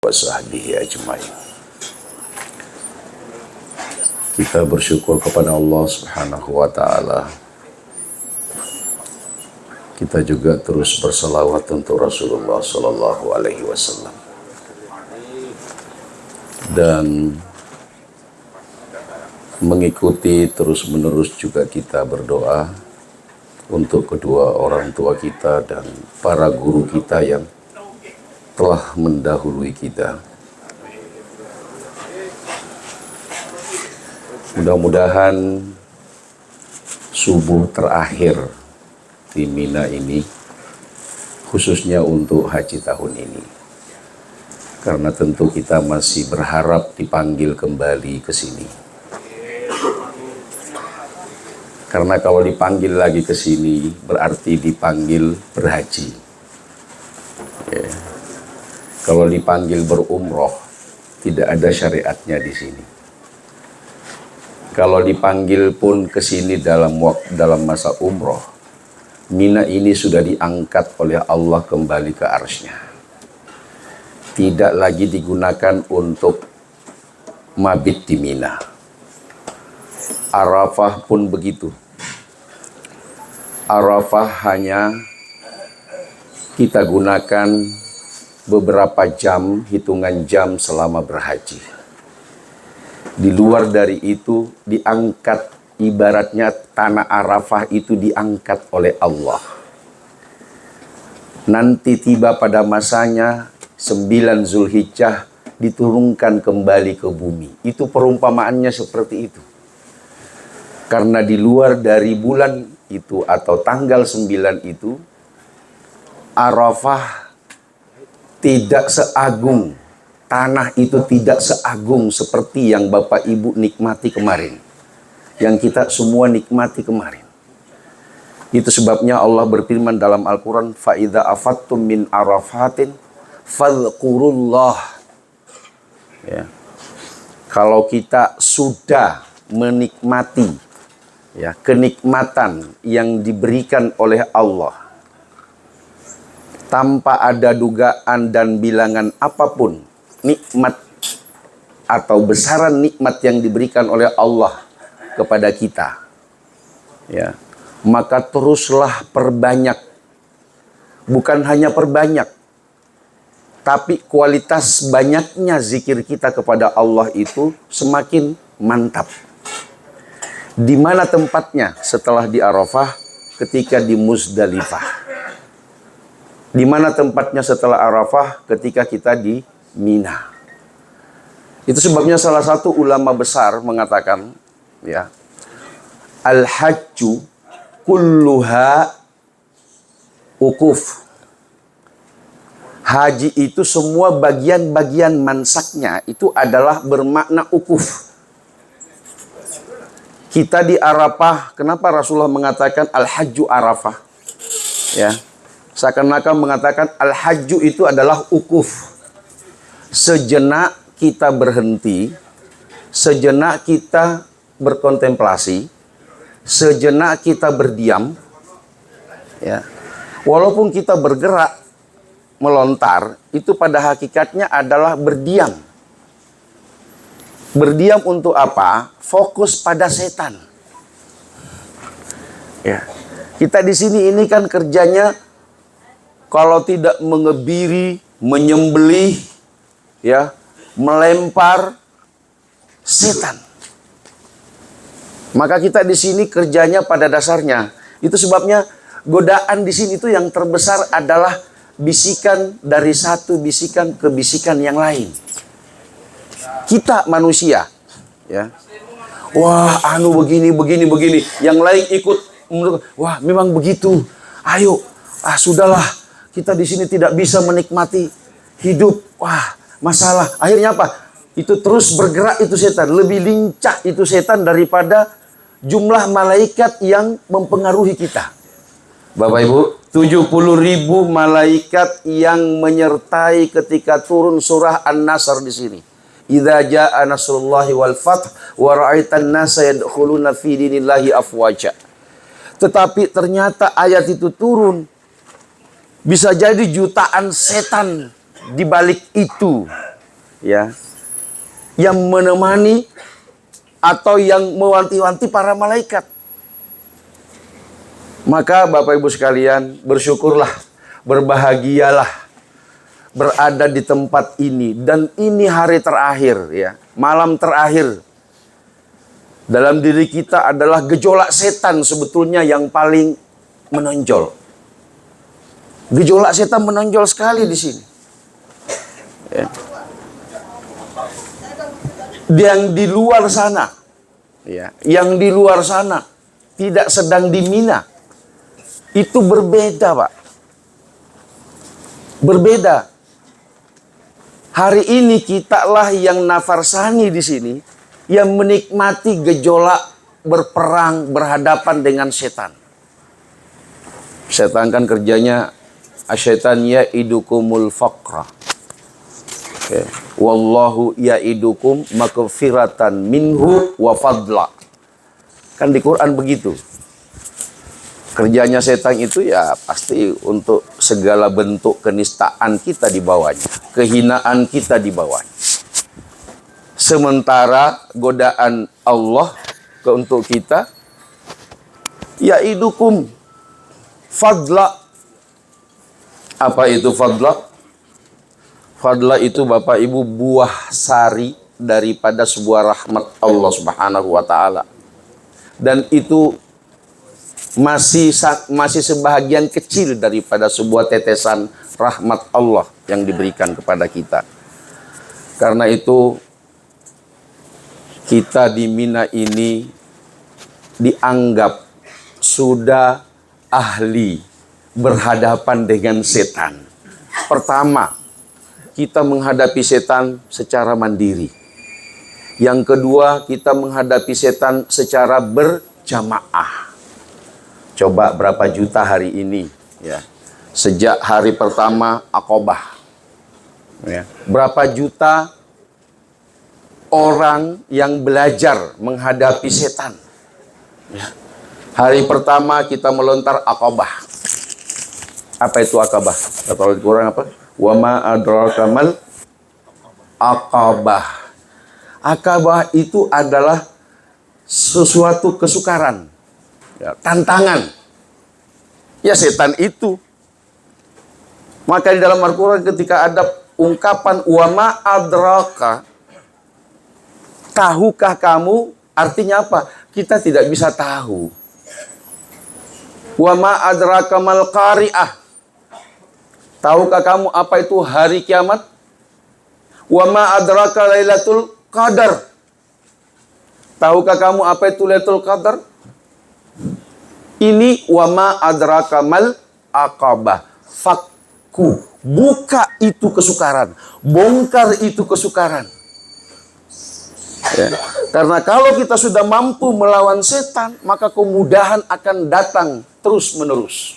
Wasahbihi ajmain. Kita bersyukur kepada Allah Subhanahu wa ta'ala. Kita juga terus berselawat untuk Rasulullah Sallallahu Alaihi Wasallam. Dan mengikuti terus menerus juga kita berdoa untuk kedua orang tua kita dan para guru kita yang telah mendahului kita. Mudah-mudahan subuh terakhir di Mina ini khususnya untuk haji tahun ini, karena tentu kita masih berharap dipanggil kembali ke sini. Karena kalau dipanggil lagi ke sini berarti dipanggil berhaji. Kalau dipanggil berumroh, tidak ada syariatnya di sini. Kalau dipanggil pun ke sini dalam masa umroh, Mina ini sudah diangkat oleh Allah kembali ke arsy-Nya. Tidak lagi digunakan untuk mabit di Mina. Arafah pun begitu. Arafah hanya kita gunakan beberapa jam, hitungan jam selama berhaji. Di luar dari itu diangkat, ibaratnya tanah Arafah itu diangkat oleh Allah. Nanti tiba pada masanya 9 Zulhijjah diturunkan kembali ke bumi. Itu perumpamaannya seperti itu. Karena di luar dari bulan itu atau tanggal 9 itu, Arafah tidak seagung, tanah itu tidak seagung seperti yang Bapak Ibu nikmati kemarin, yang kita semua nikmati kemarin. Itu sebabnya Allah berfirman dalam Al-Quran, فَإِذَا أَفَدْتُمْ مِنْ عَرَفَاتٍ فَاذْكُرُوا اللَّهَ. Ya. Kalau kita sudah menikmati kenikmatan yang diberikan oleh Allah tanpa ada dugaan dan bilangan apapun, nikmat atau besaran nikmat yang diberikan oleh Allah kepada kita, maka teruslah perbanyak. Bukan hanya perbanyak, tapi kualitas banyaknya zikir kita kepada Allah itu semakin mantap. Di mana tempatnya setelah di Arafah? Ketika di Muzdalifah. Di mana tempatnya setelah Arafah? Ketika kita di Mina. Itu sebabnya salah satu ulama besar mengatakan, al-hajju kulluha ukuf. Haji itu semua bagian-bagian mansaknya itu adalah bermakna ukuf. Kita di Arafah, kenapa Rasulullah mengatakan al-hajju Arafah? Seakan-akan mengatakan al-hajju itu adalah ukuf. Sejenak kita berhenti, sejenak kita berkontemplasi, sejenak kita berdiam. Walaupun kita bergerak, melontar, itu pada hakikatnya adalah berdiam. Berdiam untuk apa? Fokus pada setan. Kita di sini ini kan kerjanya kalau tidak mengebiri, menyembelih, melempar setan. Maka kita di sini kerjanya pada dasarnya. Itu sebabnya godaan di sini itu yang terbesar adalah bisikan dari satu bisikan ke bisikan yang lain. Kita manusia, wah, begini. Yang lain ikut, wah, memang begitu. Ayo, sudahlah. Kita di sini tidak bisa menikmati hidup. Wah, masalah. Akhirnya apa? Itu terus bergerak itu setan. Lebih lincah itu setan daripada jumlah malaikat yang mempengaruhi kita. Bapak Ibu, 70.000 malaikat yang menyertai ketika turun surah An-Nasr di sini. Idza jaa nasrullahi wal fath wa ra'aitan nasa yadkhuluna fi dinillahi afwaja. Tetapi ternyata ayat itu turun. Bisa jadi jutaan setan di balik itu. ya, yang menemani atau yang mewanti-wanti para malaikat. Maka Bapak Ibu sekalian, bersyukurlah, berbahagialah berada di tempat ini, dan ini hari terakhir, ya, malam terakhir. Dalam diri kita adalah gejolak setan sebetulnya yang paling menonjol. Gejolak setan menonjol sekali di sini. Ya. Yang di luar sana, ya, yang di luar sana tidak sedang di Mina, itu berbeda, Pak. Berbeda. Hari ini kitalah yang nafarsani di sini, yang menikmati gejolak berperang berhadapan dengan setan. Setan kan kerjanya asyaitan ya'idukumul faqra. Okay. Wallahu ya'idukum maghfiratan minhu wa fadla. Kan di Quran begitu. Kerjanya setan itu ya pasti untuk segala bentuk kenistaan kita di bawahnya, kehinaan kita di bawahnya. Sementara godaan Allah untuk kita, ya'idukum fadla. Apa itu fadla? Fadla itu Bapak Ibu buah sari daripada sebuah rahmat Allah Subhanahu wa taala. Dan itu masih sebahagian kecil daripada sebuah tetesan rahmat Allah yang diberikan kepada kita. Karena itu kita di Mina ini dianggap sudah ahli berhadapan dengan setan. Pertama, kita menghadapi setan secara mandiri. Yang kedua, kita menghadapi setan secara berjamaah. Coba berapa juta hari ini, ya. Sejak hari pertama Aqabah, ya. Berapa juta orang yang belajar menghadapi setan, ya. Hari pertama kita melontar Aqabah. Apa itu Aqabah? Atau kurang apa? Wa ma adraka mal Aqabah. Aqabah itu adalah sesuatu kesukaran, ya, tantangan. Ya, setan itu. Maka di dalam Al-Quran ketika ada ungkapan wa ma adraka, tahukah kamu, artinya apa? Kita tidak bisa tahu. Wa ma adraka mal qari'ah, tahukah kamu apa itu hari kiamat? Wa ma adraka lailatul qadar, tahukah kamu apa itu Lailatul Qadar? Ini wa ma adraka mal aqabah. Fakku, buka itu kesukaran, bongkar itu kesukaran. Ya. Karena kalau kita sudah mampu melawan setan, maka kemudahan akan datang terus menerus.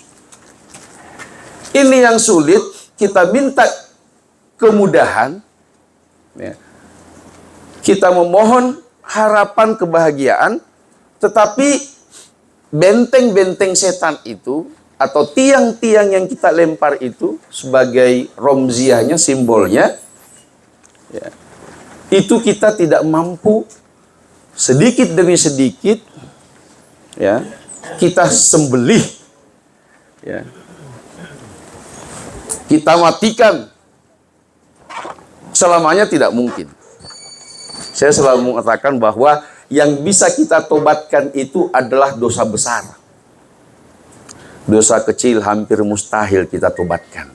Ini yang sulit, kita minta kemudahan, ya. Kita memohon harapan kebahagiaan, tetapi benteng-benteng setan itu atau tiang-tiang yang kita lempar itu sebagai romziahnya, simbolnya, ya, itu kita tidak mampu, sedikit demi sedikit, ya, kita sembelih, ya, kita matikan. Selamanya tidak mungkin. Saya selalu mengatakan bahwa yang bisa kita tobatkan itu adalah dosa besar. Dosa kecil hampir mustahil kita tobatkan.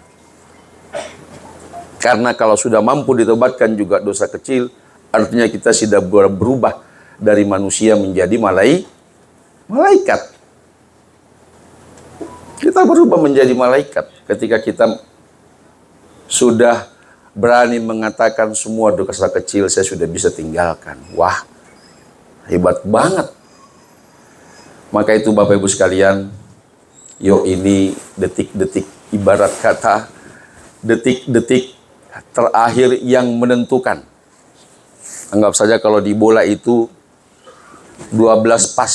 Karena kalau sudah mampu ditobatkan juga dosa kecil, artinya kita sudah berubah dari manusia menjadi malaikat. Kita berubah menjadi malaikat ketika kita sudah berani mengatakan semua dosa kecil saya sudah bisa tinggalkan. Wah, hebat banget. Maka itu Bapak Ibu sekalian, yuk ini detik-detik, ibarat kata detik-detik terakhir yang menentukan. Anggap saja kalau di bola itu 12 pas.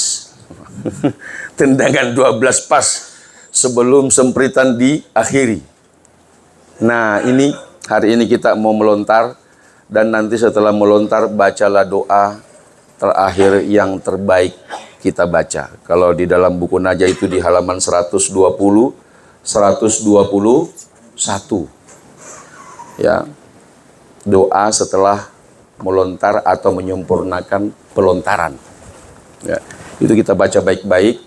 Tendangan 12 pas sebelum sempritan diakhiri. Nah, ini hari ini kita mau melontar Dan nanti setelah melontar, bacalah doa terakhir yang terbaik kita baca. Kalau di dalam buku Najah itu di halaman 120, 121. Ya. Doa setelah melontar atau menyempurnakan pelontaran. Ya. Itu kita baca baik-baik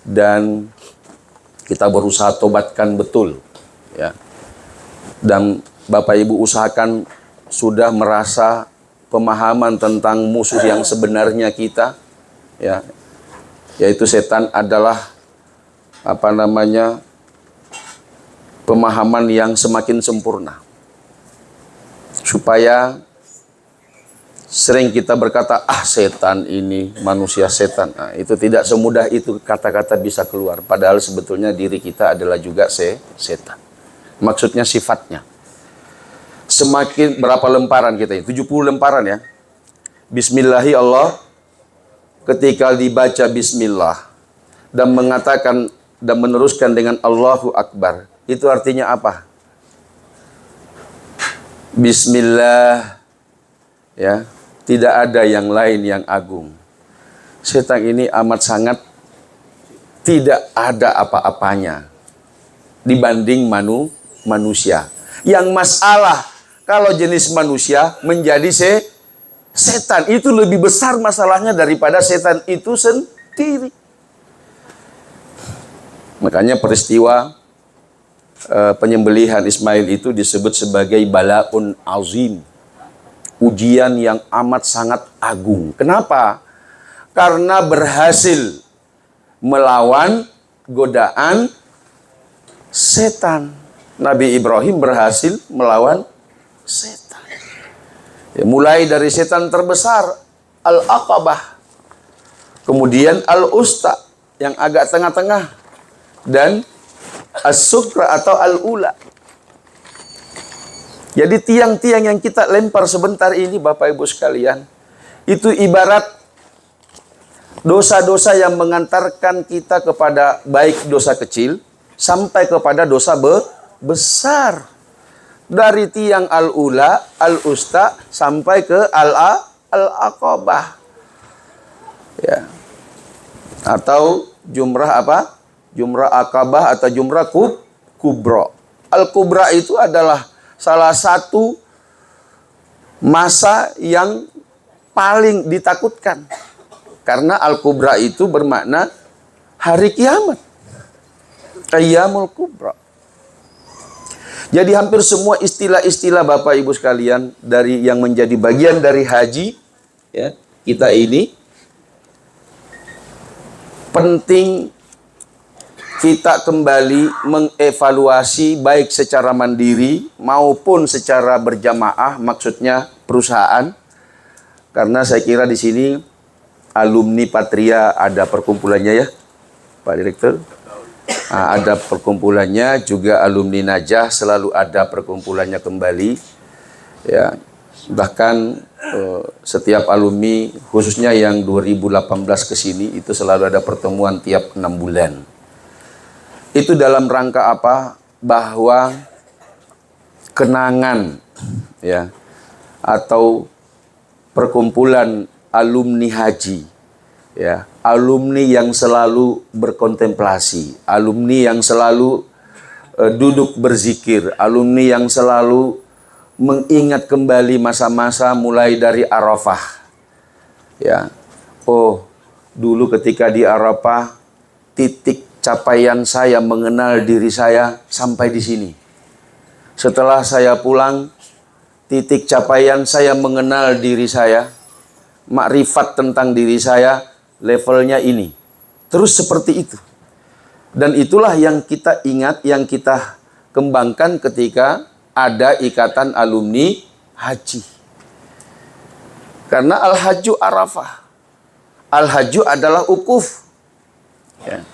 dan kita berusaha tobatkan betul. Ya. Dan Bapak Ibu usahakan sudah merasa pemahaman tentang musuh yang sebenarnya kita, ya, yaitu setan adalah pemahaman yang semakin sempurna. Supaya sering kita berkata, setan ini, manusia setan. Nah, itu tidak semudah itu kata-kata bisa keluar. Padahal sebetulnya diri kita adalah juga setan. Maksudnya sifatnya. Semakin berapa lemparan kita ini? 70 lemparan ya. Bismillahi Allah. Ketika dibaca bismillah dan mengatakan dan meneruskan dengan Allahu Akbar. Itu artinya apa? Bismillah, ya, tidak ada yang lain yang agung. Setan ini amat sangat tidak ada apa-apanya dibanding manusia. Yang masalah kalau jenis manusia menjadi setan itu lebih besar masalahnya daripada setan itu sendiri. Makanya peristiwa penyembelihan Ismail itu disebut sebagai balaun azim, ujian yang amat sangat agung. Kenapa? Karena berhasil melawan godaan setan. Nabi Ibrahim berhasil melawan setan. Ya, mulai dari setan terbesar Al-Aqabah, kemudian Al-Usta yang agak tengah-tengah, dan As-Sukra atau Al-Ula. Jadi tiang-tiang yang kita lempar sebentar ini Bapak Ibu sekalian, itu ibarat dosa-dosa yang mengantarkan kita kepada baik dosa kecil sampai kepada dosa besar. Dari tiang Al-Ula, Al-Usta sampai ke Al-Aqabah. Ya. Atau jumrah apa? Jumrah Aqabah atau jumrah Kubra. Al-Kubra itu adalah salah satu masa yang paling ditakutkan. Karena Al-Kubra itu bermakna hari kiamat. Qiyamul Kubra. Jadi hampir semua istilah-istilah Bapak Ibu sekalian dari yang menjadi bagian dari haji, ya, kita ini penting kita kembali mengevaluasi baik secara mandiri maupun secara berjamaah, maksudnya perusahaan. Karena saya kira di sini alumni Patria ada perkumpulannya ya, Pak Direktur. Ada perkumpulannya, juga alumni Najah selalu ada perkumpulannya kembali. Ya, bahkan setiap alumni, khususnya yang 2018 ke sini, itu selalu ada pertemuan tiap 6 bulan. Itu dalam rangka apa? Bahwa kenangan, ya, atau perkumpulan alumni haji, ya, alumni yang selalu berkontemplasi, alumni yang selalu duduk berzikir, alumni yang selalu mengingat kembali masa-masa mulai dari Arafah. Ya, oh, dulu ketika di Arafah, titik capaian saya mengenal diri saya sampai di sini. Setelah saya pulang, titik capaian saya mengenal diri saya, makrifat tentang diri saya, levelnya ini. Terus seperti itu. Dan itulah yang kita ingat, yang kita kembangkan ketika ada ikatan alumni haji. Karena al-hajju Arafah. Al-hajju adalah ukuf. Ya.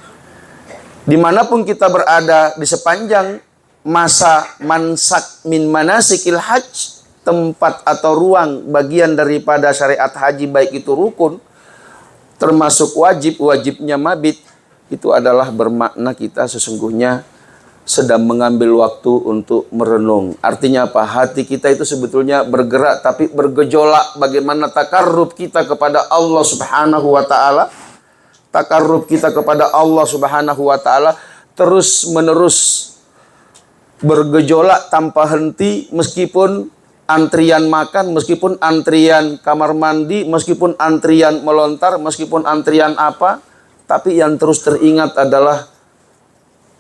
Dimanapun kita berada di sepanjang masa mansak min manasikil hajj, tempat atau ruang bagian daripada syariat haji, baik itu rukun, termasuk wajib, wajibnya mabit, itu adalah bermakna kita sesungguhnya sedang mengambil waktu untuk merenung. Artinya apa? Hati kita itu sebetulnya bergerak tapi bergejolak. Bagaimana takarrub kita kepada Allah Subhanahu wa taala? Takarrub kita kepada Allah Subhanahu wa taala terus menerus bergejolak tanpa henti, meskipun antrian makan, meskipun antrian kamar mandi, meskipun antrian melontar, meskipun antrian apa, tapi yang terus teringat adalah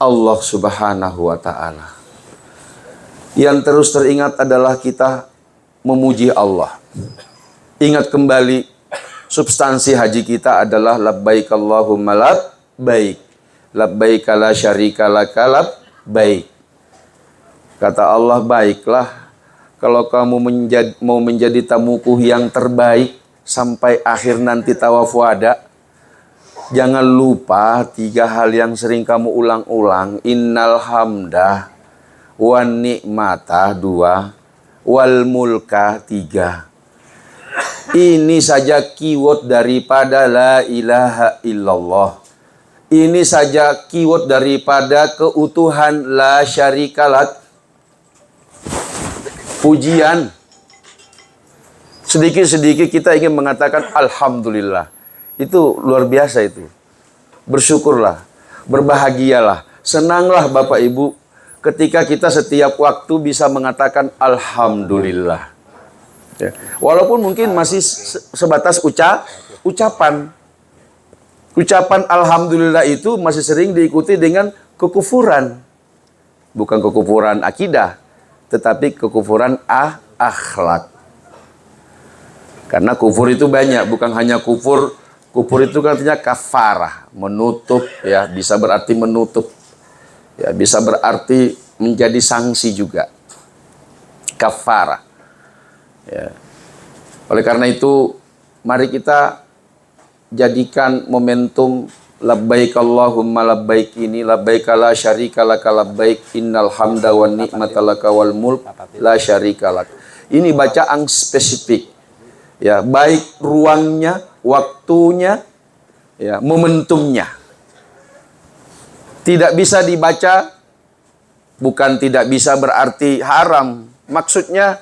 Allah Subhanahu wa taala. Yang terus teringat adalah kita memuji Allah. Ingat kembali, substansi haji kita adalah labbaik Allahumma labbaik. Labbaik la syarika laka labbaik. Kata Allah, baiklah kalau kamu mau menjadi tamuku yang terbaik sampai akhir nanti tawaf wada. Jangan lupa 3 hal yang sering kamu ulang-ulang. Innal hamdah wan nikmata 2, wal mulka 3. Ini saja keyword daripada la ilaha illallah. Ini saja keyword daripada keutuhan la syarikalat. Pujian. Sedikit-sedikit kita ingin mengatakan alhamdulillah. Itu luar biasa itu. Bersyukurlah, berbahagialah, senanglah Bapak Ibu ketika kita setiap waktu bisa mengatakan alhamdulillah. Ya. Walaupun mungkin masih sebatas ucapan. Ucapan alhamdulillah itu masih sering diikuti dengan kekufuran. Bukan kekufuran akidah, tetapi kekufuran akhlak. Karena kufur itu banyak, bukan hanya kufur. Kufur itu artinya kafarah, menutup, ya, bisa berarti menutup, ya, bisa berarti menjadi sanksi juga. Kafarah. Ya. Oleh karena itu, mari kita jadikan momentum labbaik Allahumma labbaik ini, labbaik la syarika laka labbaik, innal hamda wan ni'mata laka wal mulk la syarika lak. Ini bacaan spesifik. Ya, baik ruangnya, waktunya, ya, momentumnya. Tidak bisa dibaca, bukan tidak bisa berarti haram. Maksudnya,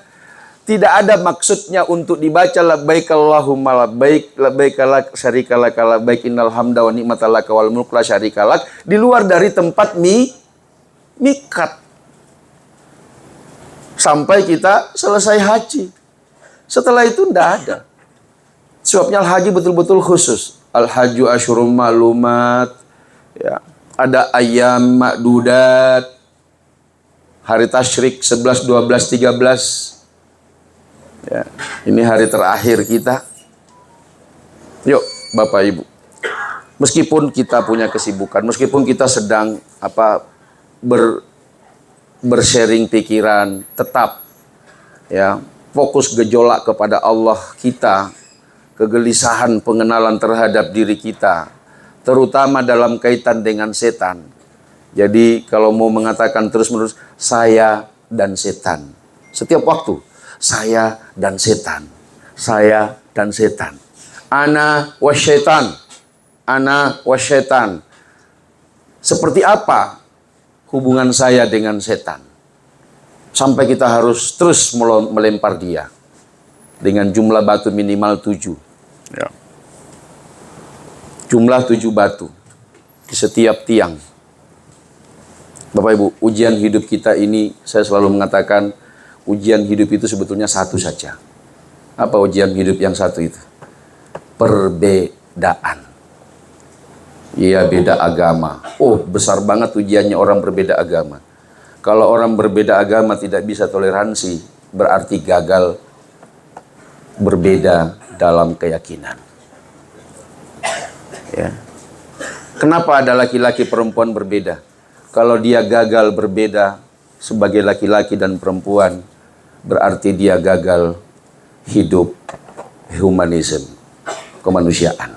tidak ada maksudnya untuk dibaca labbaik Allahumma labbaik, labbaik la syarika laka labbaik, innal hamda wa ni'mata laka wal mulk la syarika lak, di luar dari tempat mikat. Sampai kita selesai haji. Setelah itu tidak ada. Sebabnya haji betul-betul khusus. Al-haju asyurum ma'lumat. Ya. Ada ayam ma'dudat. Hari tasyrik 11, 12, 13. Ya. Ini hari terakhir kita. Yuk Bapak Ibu. Meskipun kita punya kesibukan, meskipun kita sedang bersharing pikiran, tetap ya fokus gejolak kepada Allah kita, kegelisahan pengenalan terhadap diri kita, terutama dalam kaitan dengan setan. Jadi kalau mau mengatakan terus-menerus saya dan setan, setiap waktu saya dan setan, saya dan setan, ana wasyaitan, ana wasyaitan. Seperti apa hubungan saya dengan setan? Sampai kita harus terus melempar dia dengan jumlah batu minimal 7. Ya. Jumlah 7 batu di setiap tiang. Bapak Ibu, ujian hidup kita ini, saya selalu mengatakan ujian hidup itu sebetulnya satu saja. Apa ujian hidup yang satu itu? Perbedaan. Iya, beda agama. Oh, besar banget ujiannya orang berbeda agama. Kalau orang berbeda agama tidak bisa toleransi, berarti gagal berbeda dalam keyakinan. Ya. Kenapa ada laki-laki perempuan berbeda? Kalau dia gagal berbeda sebagai laki-laki dan perempuan, berarti dia gagal hidup humanisme, kemanusiaan.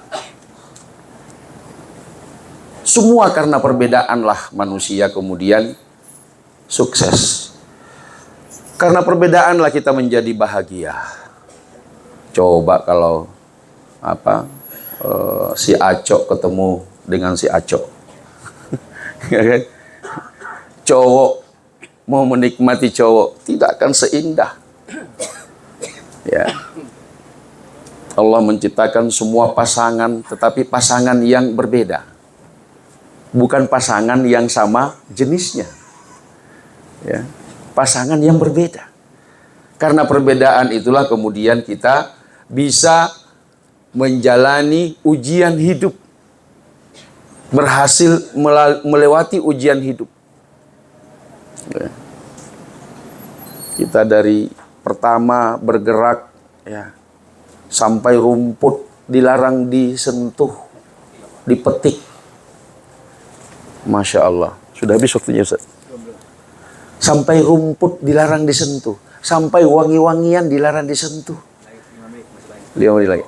Semua karena perbedaanlah manusia kemudian sukses. Karena perbedaanlah kita menjadi bahagia. Coba kalau si Acok ketemu dengan si Acok. cowok mau menikmati cowok tidak akan seindah. Ya. Allah menciptakan semua pasangan, tetapi pasangan yang berbeda. Bukan pasangan yang sama jenisnya. Ya. Pasangan yang berbeda. Karena perbedaan itulah kemudian kita bisa menjalani ujian hidup. Berhasil melewati ujian hidup. Ya. Kita dari pertama bergerak, ya, sampai rumput dilarang disentuh, dipetik. Masya Allah. Sudah habis waktunya, Ustaz? Sampai rumput dilarang disentuh, sampai wangi-wangian dilarang disentuh. 5 menit lagi.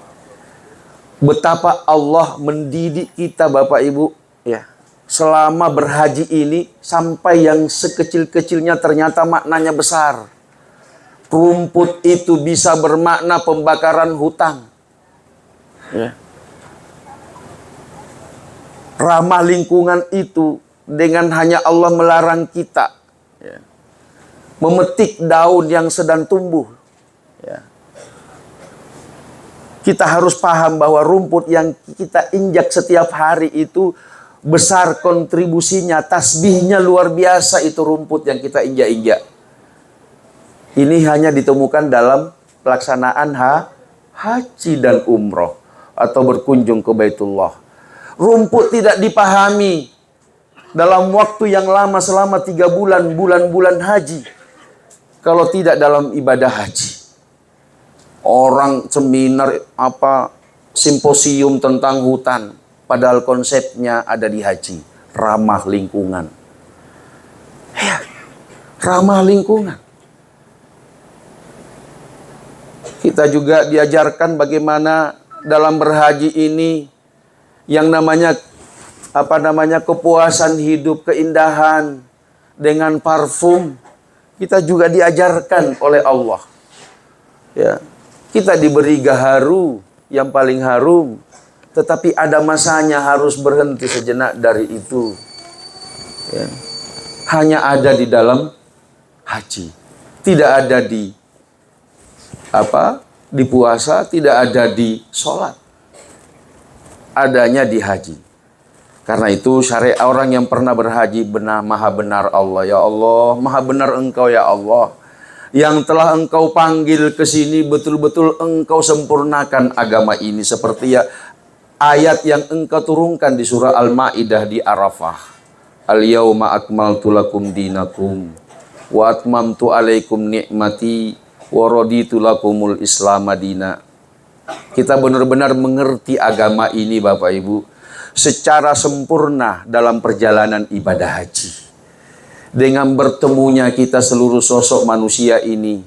Betapa Allah mendidik kita Bapak Ibu, ya, selama berhaji ini, sampai yang sekecil-kecilnya ternyata maknanya besar. Rumput itu bisa bermakna pembakaran hutang. Ya. Ramah lingkungan itu dengan hanya Allah melarang kita, ya, memetik daun yang sedang tumbuh. Ya. Kita harus paham bahwa rumput yang kita injak setiap hari itu besar kontribusinya, tasbihnya luar biasa itu rumput yang kita injak-injak. Ini hanya ditemukan dalam pelaksanaan haji dan umroh atau berkunjung ke Baitullah. Rumput tidak dipahami dalam waktu yang lama selama 3 bulan, bulan-bulan haji, kalau tidak dalam ibadah haji. Orang seminar simposium tentang hutan, padahal konsepnya ada di haji, ramah lingkungan. Ya, ramah lingkungan. Kita juga diajarkan bagaimana dalam berhaji ini yang namanya kepuasan hidup, keindahan dengan parfum. Kita juga diajarkan oleh Allah. Ya, kita diberi gaharu yang paling harum, tetapi ada masanya harus berhenti sejenak dari itu. Ya. Hanya ada di dalam haji, tidak ada di puasa, tidak ada di sholat, adanya di haji. Karena itu syariat orang yang pernah berhaji, benar maha benar Allah, ya Allah, maha benar Engkau ya Allah, yang telah Engkau panggil ke sini, betul-betul Engkau sempurnakan agama ini seperti ya ayat yang Engkau turunkan di surah Al-Maidah di Arafah. Al-yauma akmaltu lakum dinakum wa atmamtu alaikum ni'mati wa raditu lakumul Islam madina. Kita benar-benar mengerti agama ini Bapak Ibu secara sempurna dalam perjalanan ibadah haji. Dengan bertemunya kita seluruh sosok manusia ini,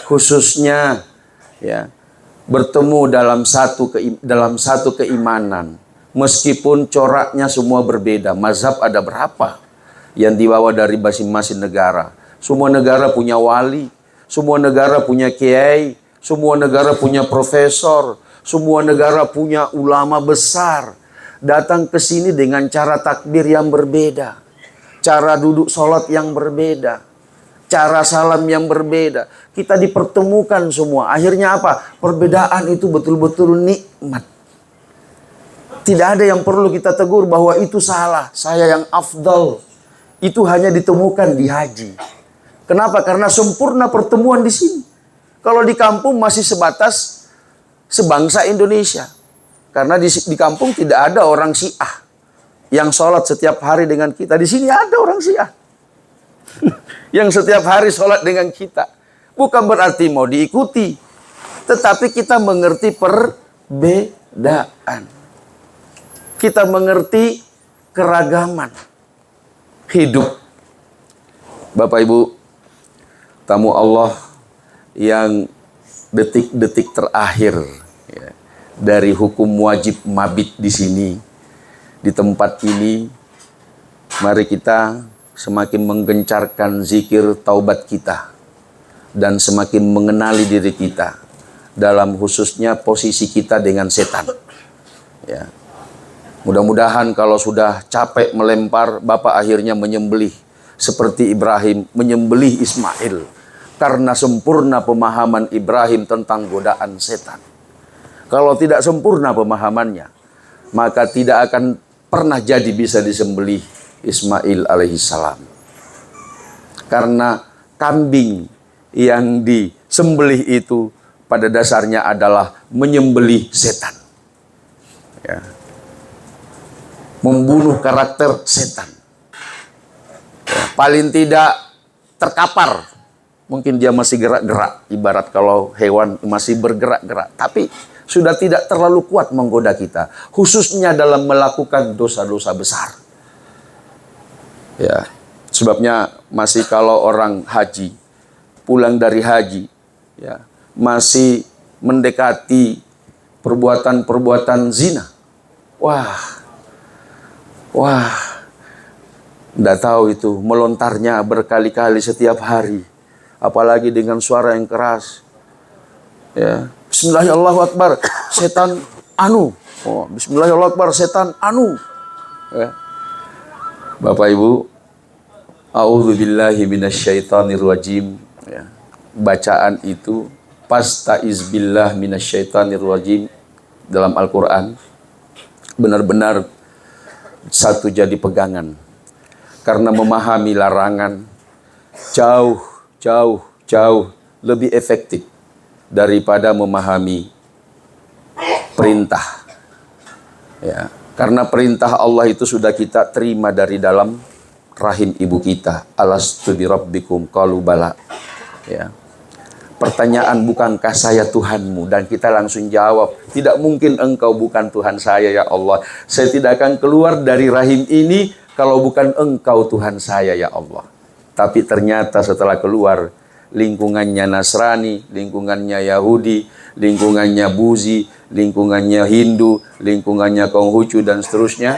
khususnya ya, bertemu dalam satu keimanan. Meskipun coraknya semua berbeda, mazhab ada berapa yang dibawa dari masing-masing negara. Semua negara punya wali, semua negara punya kiai, semua negara punya profesor, semua negara punya ulama besar. Datang ke sini dengan cara takbir yang berbeda, cara duduk sholat yang berbeda, cara salam yang berbeda. Kita dipertemukan semua. Akhirnya apa? Perbedaan itu betul-betul nikmat. Tidak ada yang perlu kita tegur bahwa itu salah, saya yang afdal. Itu hanya ditemukan di haji. Kenapa? Karena sempurna pertemuan di sini. Kalau di kampung masih sebatas sebangsa Indonesia. Karena di kampung tidak ada orang Syiah yang sholat setiap hari dengan kita. Di sini ada orang Syiah yang setiap hari sholat dengan kita. Bukan berarti mau diikuti, tetapi kita mengerti perbedaan. Kita mengerti keragaman hidup. Bapak Ibu, tamu Allah yang detik-detik terakhir ya, dari hukum wajib mabit di sini, di tempat ini, mari kita semakin menggencarkan zikir taubat kita dan semakin mengenali diri kita, dalam khususnya posisi kita dengan setan. Ya. Mudah-mudahan kalau sudah capek melempar, Bapak akhirnya menyembelih seperti Ibrahim menyembelih Ismail, karena sempurna pemahaman Ibrahim tentang godaan setan. Kalau tidak sempurna pemahamannya, maka tidak akan pernah jadi bisa disembelih Ismail alaihissalam. Karena kambing yang disembelih itu pada dasarnya adalah menyembelih setan, ya. Membunuh karakter setan, ya. Paling tidak terkapar, mungkin dia masih gerak-gerak, ibarat kalau hewan masih bergerak-gerak, tapi sudah tidak terlalu kuat menggoda kita, khususnya dalam melakukan dosa-dosa besar, ya. Sebabnya masih kalau orang haji, pulang dari haji, ya, masih mendekati perbuatan-perbuatan zina. Wah, tidak tahu itu melontarnya berkali-kali setiap hari, apalagi dengan suara yang keras. Ya, Bismillahirrahmanirrahim, setan anu. Oh, Bismillahirrahmanirrahim, setan anu. Ya. Bapak Ibu, a'udzubillahi minasyaitonirrajim. Ya. Bacaan itu fastaiz billah minasyaitonirrajim dalam Al-Quran benar-benar satu jadi pegangan, karena memahami larangan jauh lebih efektif daripada memahami perintah, ya. Karena perintah Allah itu sudah kita terima dari dalam rahim ibu kita. Alastu birabbikum qalu bala, ya. Pertanyaan, bukankah saya Tuhanmu? Dan kita langsung jawab, tidak mungkin engkau bukan Tuhan saya ya Allah. Saya tidak akan keluar dari rahim ini kalau bukan engkau Tuhan saya ya Allah. Tapi ternyata setelah keluar, lingkungannya Nasrani, lingkungannya Yahudi, lingkungannya Buzi, lingkungannya Hindu, lingkungannya Konghucu dan seterusnya.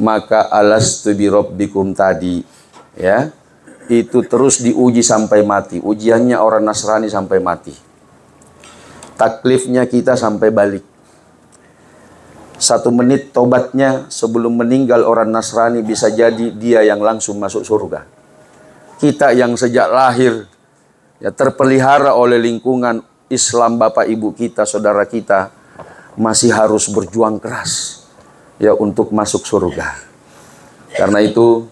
Maka alastu birabbikum tadi, ya, itu terus diuji sampai mati. Ujiannya orang Nasrani sampai mati. Taklifnya kita sampai balik. 1 menit tobatnya sebelum meninggal orang Nasrani bisa jadi dia yang langsung masuk surga. Kita yang sejak lahir ya terpelihara oleh lingkungan Islam, bapak ibu kita, saudara kita, masih harus berjuang keras ya untuk masuk surga. Karena itu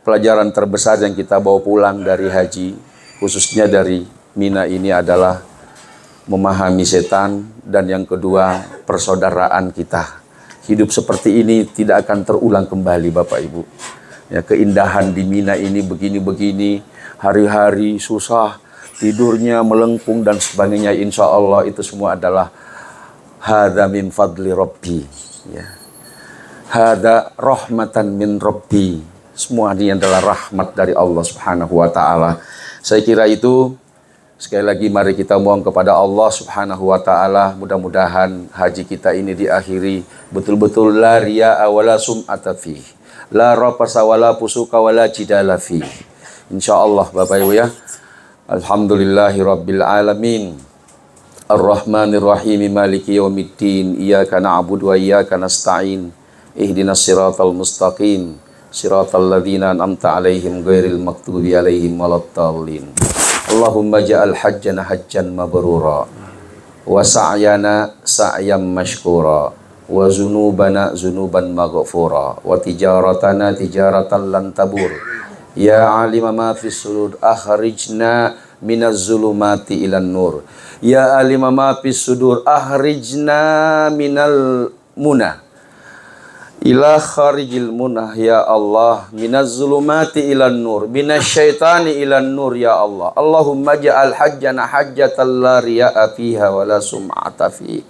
pelajaran terbesar yang kita bawa pulang dari haji, khususnya dari Mina ini, adalah memahami setan, dan yang kedua persaudaraan kita. Hidup seperti ini tidak akan terulang kembali Bapak Ibu. Ya, keindahan di Mina ini begini-begini, hari-hari susah, tidurnya melengkung dan sebagainya, insya Allah itu semua adalah hadza min fadli Rabbi, ya. Hadza rahmatan min Rabbi. Semua ini adalah rahmat dari Allah Subhanahu wa ta'ala. Saya kira itu, sekali lagi mari kita mohon kepada Allah Subhanahu wa ta'ala, mudah-mudahan haji kita ini diakhiri betul-betul la riya'a wa la sum'ata fih, la rafasa wa la fusuka wa la jidala fih. Insyaallah Bapak Ibu ya. Alhamdulillahi rabbil alamin. Ar-Rahmanir Rahim, Maliki yaumiddin. Iyyaka na'budu wa iyyaka nasta'in. Ihdinas siratal mustaqim. Siratal ladzina an'amta 'alaihim ghairil maghdubi 'alaihim waladdallin. Allahumma ja'al hajjana hajjan mabrura wa sa'yana sa'yan mashkura wa zunubana zunuban maghfura wa tijaratana tijaratan lan tabur. Ya 'alima ma fis sudur akhrijna minaz zulumati ilan nur. Ya 'alima ma fis sudur akhrijna minal munah ila kharijil munah ya Allah, minaz zulumati ilan nur, minasyaitani ilan nur ya Allah. Allahumma ja'al hajjana hajjatan la riya'a fiha wa la sum'ata fi.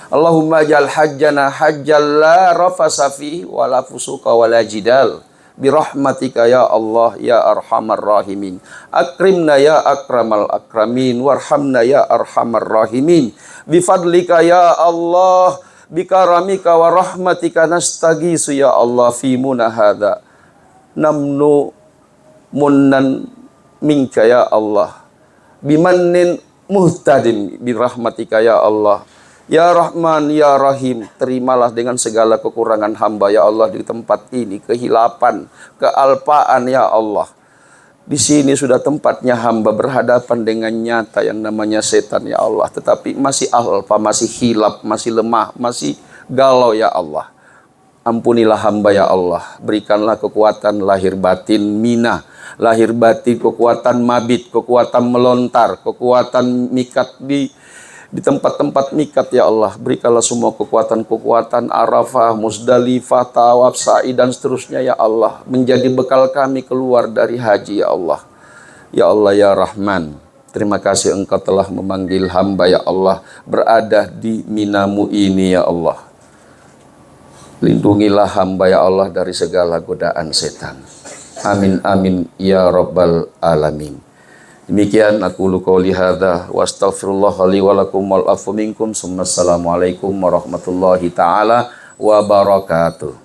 Allahumma ja'al hajjana hajjal la rafasa fi wa la fusuka wa la jidal. Birahmatika ya Allah ya arhamar rahimin. Akrimna ya akramal akramin, warhamna ya arhamar rahimin. Bifadlika ya Allah, bikaramika wa rahmatika nastagisu ya Allah fi munahada. Namnu munnan minka ya Allah, bimannin muhtadim birahmatika ya Allah. Ya Rahman, Ya Rahim, terimalah dengan segala kekurangan hamba ya Allah di tempat ini, kehilapan, kealpaan ya Allah. Di sini sudah tempatnya hamba berhadapan dengan nyata yang namanya setan ya Allah. Tetapi masih alfa, masih hilap, masih lemah, masih galau ya Allah. Ampunilah hamba ya Allah. Berikanlah kekuatan lahir batin minah, lahir batin kekuatan mabit, kekuatan melontar, kekuatan mikat di tempat-tempat mikat ya Allah. Berikanlah semua kekuatan-kekuatan Arafah, Musdalifah, Tawaf, Sa'i dan seterusnya ya Allah. Menjadi bekal kami keluar dari haji ya Allah. Ya Allah ya Rahman. Terima kasih Engkau telah memanggil hamba ya Allah. Berada di Minamu ini ya Allah. Lindungilah hamba ya Allah dari segala godaan setan. Amin amin ya Rabbal Alamin. Demikian aku qouli hadza wa astaghfirullah li wa lakum wal afu minkum. Assalamualaikum warahmatullahi taala wabarakatuh.